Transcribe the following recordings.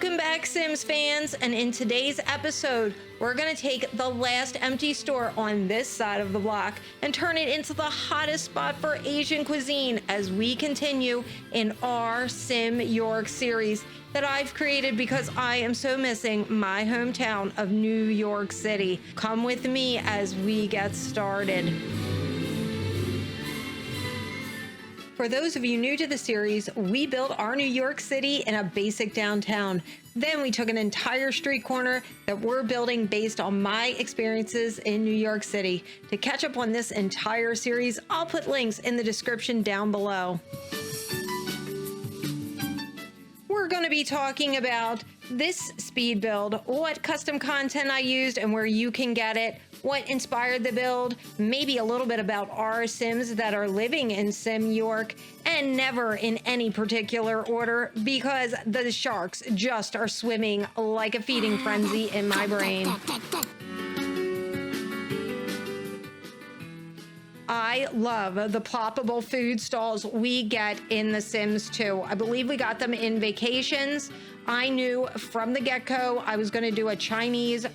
Welcome back, Sims fans, and in today's episode we're gonna take the last empty store on this side of the block and turn it into the hottest spot for Asian cuisine as we continue in our Sim York series that I've created because I am so missing my hometown of New York City. Come with me as we get started. For those of you new to the series, we built our New York City in a basic downtown. Then we took an entire street corner that we're building based on my experiences in New York City. To catch up on this entire series, I'll put links in the description down below. We're going to be talking about this speed build, what custom content I used and where you can get it, what inspired the build, maybe a little bit about our Sims that are living in Sim York, and never in any particular order because the sharks just are swimming like a feeding frenzy in my brain. I love the ploppable food stalls we get in The Sims 2. I believe we got them in Vacations. I knew from the get-go I was going to do a Chinese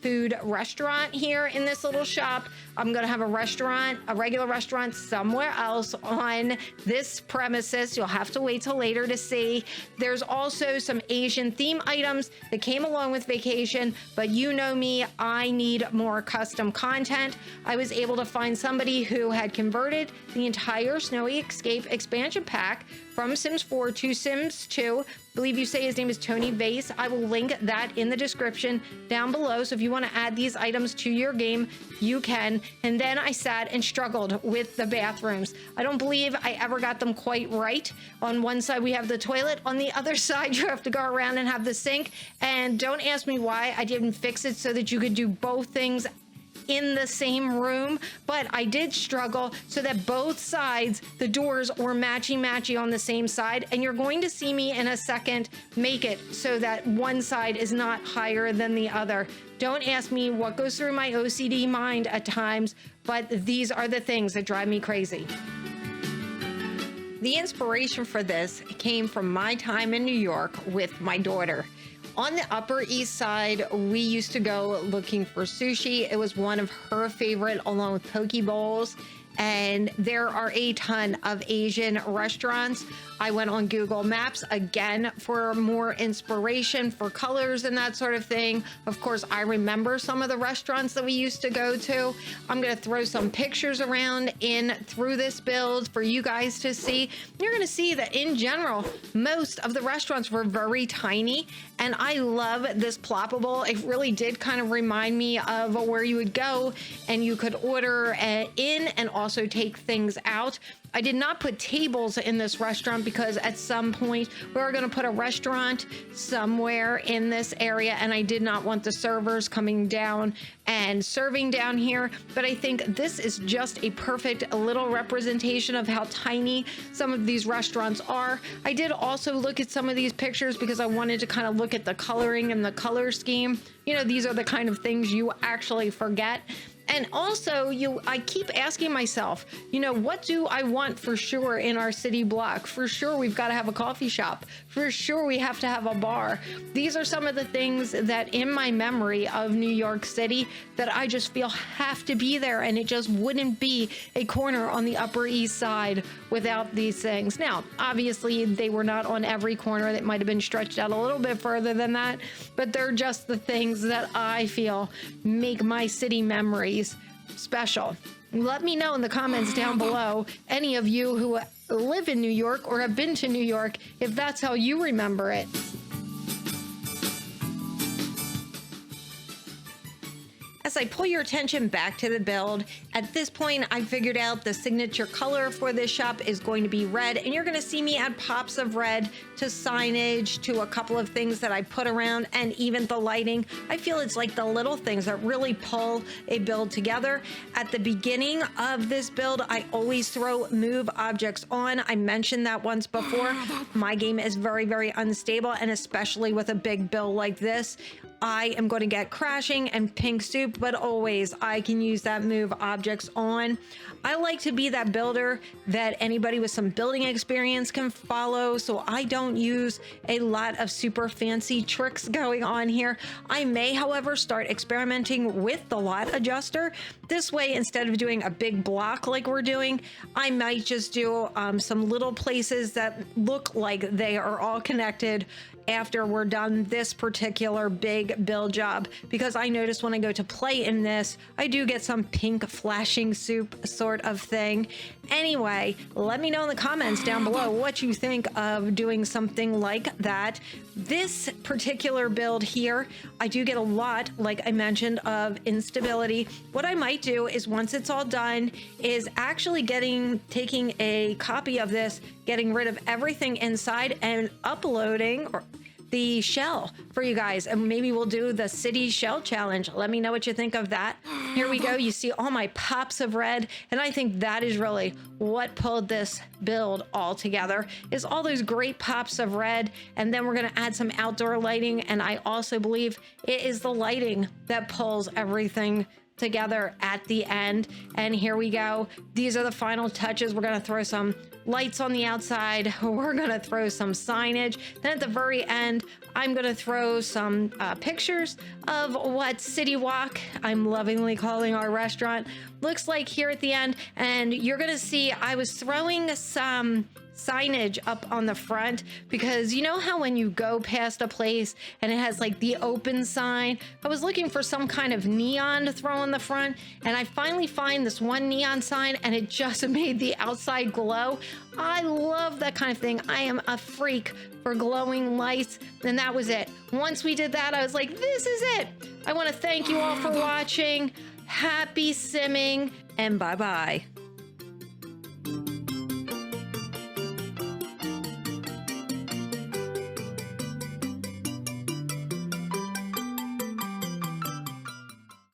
food restaurant here in this little shop. I'm going to have a restaurant, a regular restaurant somewhere else on this premises. You'll have to wait till later to see. There's also some Asian theme items that came along with Vacation, but you know me, I need more custom content. I was able to find somebody who had converted the entire Snowy Escape expansion pack from Sims 4 to Sims 2. I believe you say his name is TONY-VEIS. I will link that in the description down below. So if you want to add these items to your game, you can. And then I sat and struggled with the bathrooms. I don't believe I ever got them quite right. On one side, we have the toilet. On the other side, you have to go around and have the sink. And don't ask me why I didn't fix it so that you could do both things in the same room, but I did struggle so that both sides, the doors were matchy on the same side. And you're going to see me in a second make it so that one side is not higher than the other. Don't ask me what goes through my OCD mind at times, but these are the things that drive me crazy. The inspiration for this came from my time in New York with my daughter. On the Upper East Side, we used to go looking for sushi. It was one of her favorite, along with poke bowls. And there are a ton of Asian restaurants. I went on Google Maps again for more inspiration for colors and that sort of thing. Of course, I remember some of the restaurants that we used to go to. I'm going to throw some pictures around in through this build for you guys to see. You're going to see that in general, most of the restaurants were very tiny. And I love this ploppable. It really did kind of remind me of where you would go and you could order in and also take things out. I did not put tables in this restaurant because at some point we were going to put a restaurant somewhere in this area and I did not want the servers coming down and serving down here. But I think this is just a perfect little representation of how tiny some of these restaurants are. I did also look at some of these pictures because I wanted to kind of look at the coloring and the color scheme. You know, these are the kind of things you actually forget. And also, I keep asking myself, you know, what do I want for sure in our city block? For sure, we've got to have a coffee shop. For sure, we have to have a bar. These are some of the things that in my memory of New York City that I just feel have to be there. And it just wouldn't be a corner on the Upper East Side without these things. Now, obviously, they were not on every corner. That might have been stretched out a little bit further than that. But they're just the things that I feel make my city memories special. Let me know in the comments down below, any of you who live in New York or have been to New York, if that's how you remember it. As I pull your attention back to the build, at this point I figured out the signature color for this shop is going to be red, and you're going to see me add pops of red to signage, to a couple of things that I put around, and even the lighting. I feel it's like the little things that really pull a build together. At the beginning of this build, I always throw move objects on. I mentioned that once before. My game is very unstable, and especially with a big build like this, I am going to get crashing and pink soup, but always I can use that move objects on. I like to be that builder that anybody with some building experience can follow, so I don't use a lot of super fancy tricks going on here. I may, however, start experimenting with the lot adjuster. This way, instead of doing a big block like we're doing, I might just do some little places that look like they are all connected after we're done this particular big build job, because I notice when I go to play in this, I do get some pink flashing soup sort of thing. Anyway, let me know in the comments down below what you think of doing something like that. This particular build here, I do get a lot, like I mentioned, of instability. What I might do is, once it's all done, is actually taking a copy of this, getting rid of everything inside and uploading the shell for you guys, and maybe we'll do the city shell challenge. Let me know what you think of that. Here we go. You see all my pops of red, and I think that is really what pulled this build all together, is all those great pops of red. And then we're going to add some outdoor lighting, and I also believe it is the lighting that pulls everything together at the end. And here we go. These are the final touches. We're going to throw some lights on the outside. We're going to throw some signage. Then at the very end, I'm going to throw some pictures of what City Walk, I'm lovingly calling our restaurant, looks like here at the end. And you're going to see I was throwing some signage up on the front, because you know how when you go past a place and it has like the open sign, I was looking for some kind of neon to throw on the front, and I finally find this one neon sign, and it just made the outside glow. I love that kind of thing. I am a freak for glowing lights, and that was it. Once we did that, I was like, this is it. I want to thank you all for watching. Happy simming, and bye-bye.